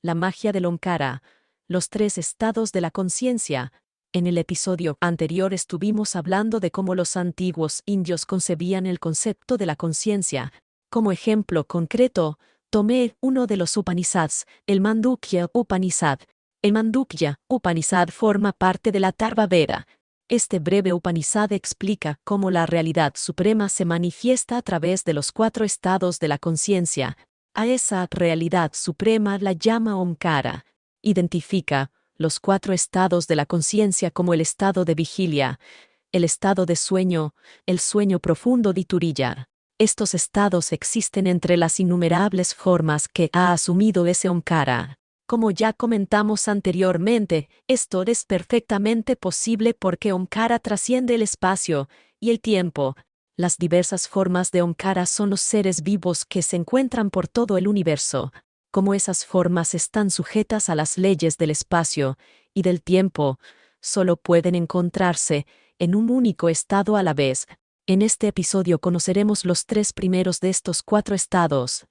La magia del Omkara, los tres estados de la conciencia. En el episodio anterior estuvimos hablando de cómo los antiguos indios concebían el concepto de la conciencia. Como ejemplo concreto, tomé uno de los Upanishads, el Mandukya Upanishad. El Mandukya Upanishad forma parte de la Atharva Veda. Este breve Upanishad explica cómo la realidad suprema se manifiesta a través de los cuatro estados de la conciencia. A esa realidad suprema la llama Omkara. Identifica los cuatro estados de la conciencia como el estado de vigilia, el estado de sueño, el sueño profundo de Turiya. Estos estados existen entre las innumerables formas que ha asumido ese Omkara. Como ya comentamos anteriormente, esto es perfectamente posible porque Omkara trasciende el espacio y el tiempo. Las diversas formas de Omkara son los seres vivos que se encuentran por todo el universo. Como esas formas están sujetas a las leyes del espacio y del tiempo, solo pueden encontrarse en un único estado a la vez. En este episodio conoceremos los tres primeros de estos cuatro estados.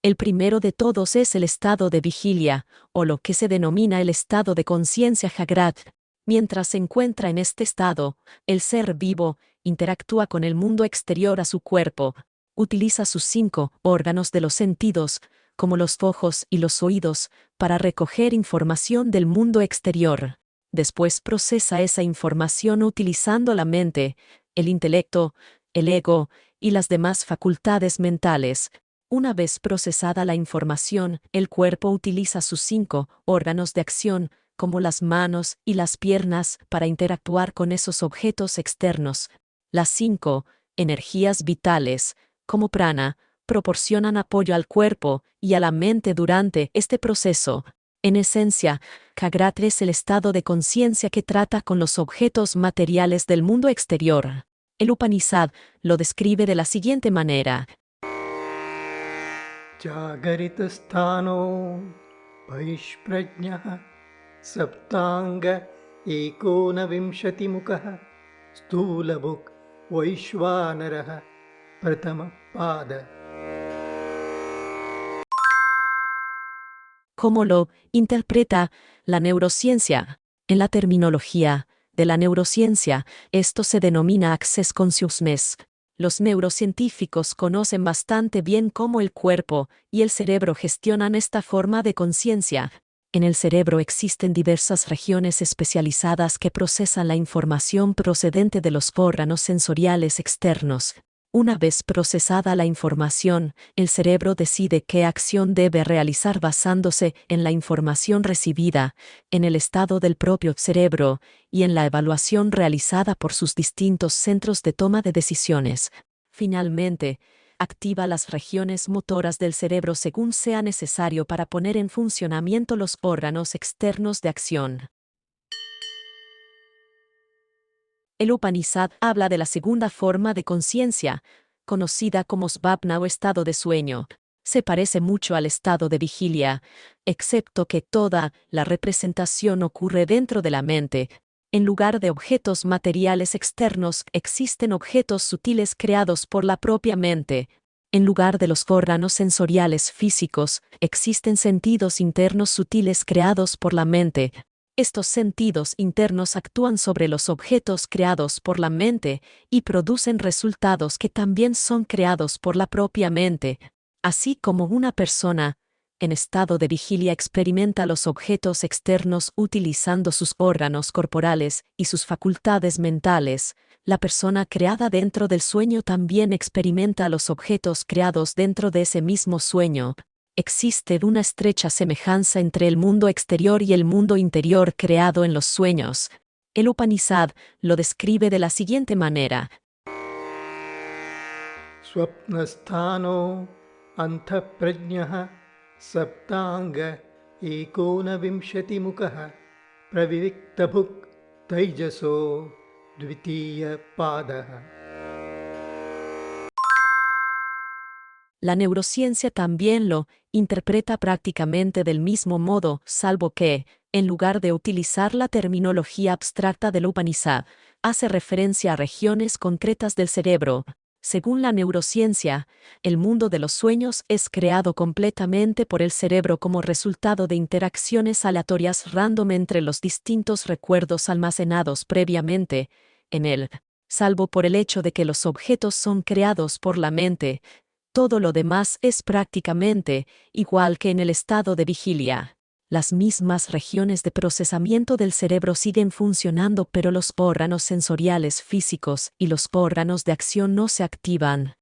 El primero de todos es el estado de vigilia, o lo que se denomina el estado de conciencia Jagrat. Mientras se encuentra en este estado, el ser vivo interactúa con el mundo exterior a su cuerpo. Utiliza sus 5 órganos de los sentidos, como los ojos y los oídos, para recoger información del mundo exterior. Después procesa esa información utilizando la mente, el intelecto, el ego y las demás facultades mentales. Una vez procesada la información, el cuerpo utiliza sus 5 órganos de acción, como las manos y las piernas, para interactuar con esos objetos externos. Las 5 energías vitales, como prana, proporcionan apoyo al cuerpo y a la mente durante este proceso. En esencia, Jagrat es el estado de conciencia que trata con los objetos materiales del mundo exterior. El Upanishad lo describe de la siguiente manera. Jagarithasthano Vaishprajñah Saptanga Ekonavimshatimukah Stulabhuk Vaishvanarah Pratama Pada. ¿Cómo lo interpreta la neurociencia? En la terminología de la neurociencia, esto se denomina access consciousness. Los neurocientíficos conocen bastante bien cómo el cuerpo y el cerebro gestionan esta forma de conciencia. En el cerebro existen diversas regiones especializadas que procesan la información procedente de los órganos sensoriales externos. Una vez procesada la información, el cerebro decide qué acción debe realizar basándose en la información recibida, en el estado del propio cerebro y en la evaluación realizada por sus distintos centros de toma de decisiones. Finalmente, activa las regiones motoras del cerebro según sea necesario para poner en funcionamiento los órganos externos de acción. El Upanishad habla de la segunda forma de conciencia, conocida como svapna o estado de sueño. Se parece mucho al estado de vigilia, excepto que toda la representación ocurre dentro de la mente. En lugar de objetos materiales externos, existen objetos sutiles creados por la propia mente. En lugar de los órganos sensoriales físicos, existen sentidos internos sutiles creados por la mente. Estos sentidos internos actúan sobre los objetos creados por la mente y producen resultados que también son creados por la propia mente. Así como una persona, en estado de vigilia, experimenta los objetos externos utilizando sus órganos corporales y sus facultades mentales, la persona creada dentro del sueño también experimenta los objetos creados dentro de ese mismo sueño. Existe una estrecha semejanza entre el mundo exterior y el mundo interior creado en los sueños. El Upanishad lo describe de la siguiente manera. Swapnasthano Anthaprajñah Saptanga Ekonavimshatimukah Praviviktabhuk Taijaso Dvitiya Padaha. La neurociencia también lo interpreta prácticamente del mismo modo, salvo que, en lugar de utilizar la terminología abstracta del Upanishad, hace referencia a regiones concretas del cerebro. Según la neurociencia, el mundo de los sueños es creado completamente por el cerebro como resultado de interacciones aleatorias random entre los distintos recuerdos almacenados previamente en él. Salvo por el hecho de que los objetos son creados por la mente, todo lo demás es prácticamente igual que en el estado de vigilia. Las mismas regiones de procesamiento del cerebro siguen funcionando, pero los órganos sensoriales físicos y los órganos de acción no se activan.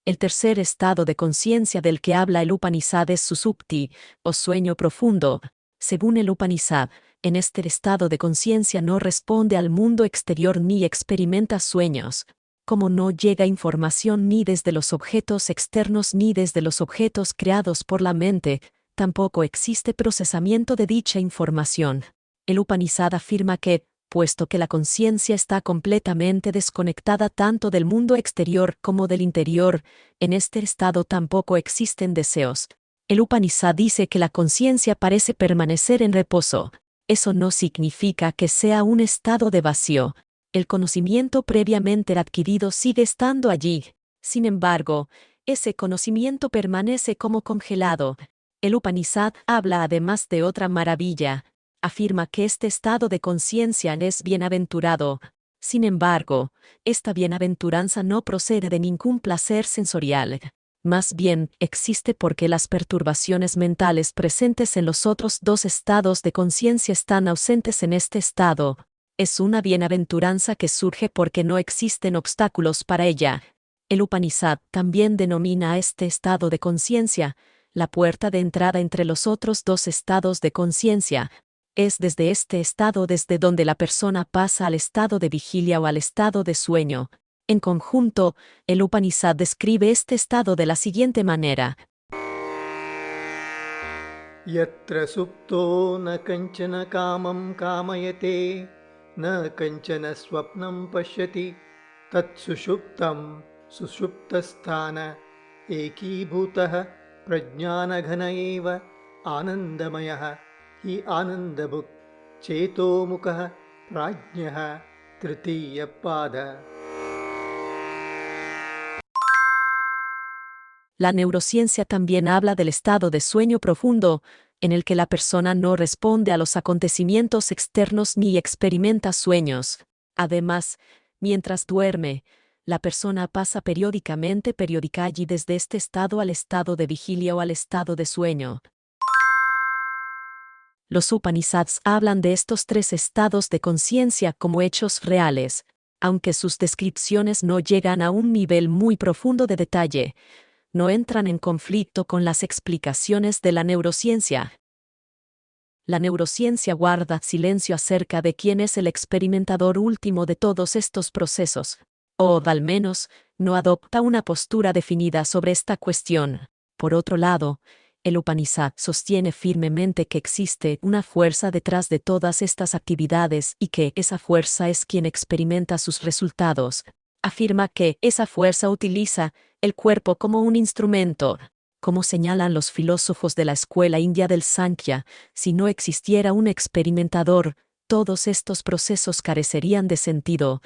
El tercer estado de conciencia del que habla el Upanishad es Susupti, o sueño profundo. Según el Upanishad, en este estado de conciencia no responde al mundo exterior ni experimenta sueños. Como no llega información ni desde los objetos externos ni desde los objetos creados por la mente, tampoco existe procesamiento de dicha información. El Upanishad afirma que, puesto que la conciencia está completamente desconectada tanto del mundo exterior como del interior, en este estado tampoco existen deseos. El Upanishad dice que la conciencia parece permanecer en reposo. Eso no significa que sea un estado de vacío. El conocimiento previamente adquirido sigue estando allí. Sin embargo, ese conocimiento permanece como congelado. El Upanishad habla además de otra maravilla. Afirma que este estado de conciencia es bienaventurado. Sin embargo, esta bienaventuranza no procede de ningún placer sensorial. Más bien, existe porque las perturbaciones mentales presentes en los otros dos estados de conciencia están ausentes en este estado. Es una bienaventuranza que surge porque no existen obstáculos para ella. El Upanishad también denomina a este estado de conciencia la puerta de entrada entre los otros dos estados de conciencia. Es desde este estado desde donde la persona pasa al estado de vigilia o al estado de sueño. En conjunto, el Upanishad describe este estado de la siguiente manera. Yatra supto na kanchana kamam kamayate na kanchana swapnam pashyati tat sushuptam sushuptasthana ekibhutah prajnanaghana eva anandamayah hi anandabhuk chetomukah prajñah tritiya pada. La neurociencia también habla del estado de sueño profundo, en el que la persona no responde a los acontecimientos externos ni experimenta sueños. Además, mientras duerme, la persona pasa periódicamente y desde este estado al estado de vigilia o al estado de sueño. Los Upanishads hablan de estos tres estados de conciencia como hechos reales, aunque sus descripciones no llegan a un nivel muy profundo de detalle. No entran en conflicto con las explicaciones de la neurociencia. La neurociencia guarda silencio acerca de quién es el experimentador último de todos estos procesos, o, al menos, no adopta una postura definida sobre esta cuestión. Por otro lado, el Upanishad sostiene firmemente que existe una fuerza detrás de todas estas actividades y que esa fuerza es quien experimenta sus resultados. Afirma que esa fuerza utiliza el cuerpo como un instrumento. Como señalan los filósofos de la escuela india del Sankhya, si no existiera un experimentador, todos estos procesos carecerían de sentido.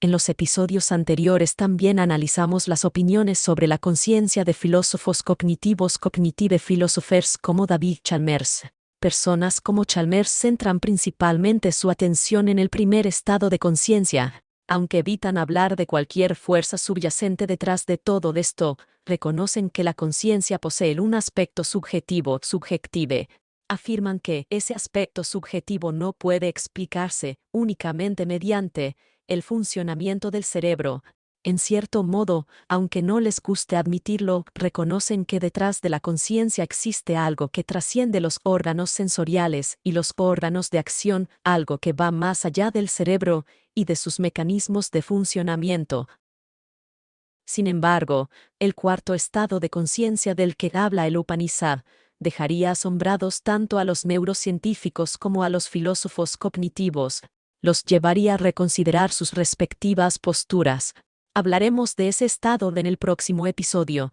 En los episodios anteriores también analizamos las opiniones sobre la conciencia de filósofos cognitivos cognitive philosophers como David Chalmers. Personas como Chalmers centran principalmente su atención en el primer estado de conciencia. Aunque evitan hablar de cualquier fuerza subyacente detrás de todo esto, reconocen que la conciencia posee un aspecto subjetivo, subjective. Afirman que ese aspecto subjetivo no puede explicarse únicamente mediante el funcionamiento del cerebro. En cierto modo, aunque no les guste admitirlo, reconocen que detrás de la conciencia existe algo que trasciende los órganos sensoriales y los órganos de acción, algo que va más allá del cerebro y de sus mecanismos de funcionamiento. Sin embargo, el cuarto estado de conciencia del que habla el Upanishad dejaría asombrados tanto a los neurocientíficos como a los filósofos cognitivos. Los llevaría a reconsiderar sus respectivas posturas. Hablaremos de ese estado en el próximo episodio.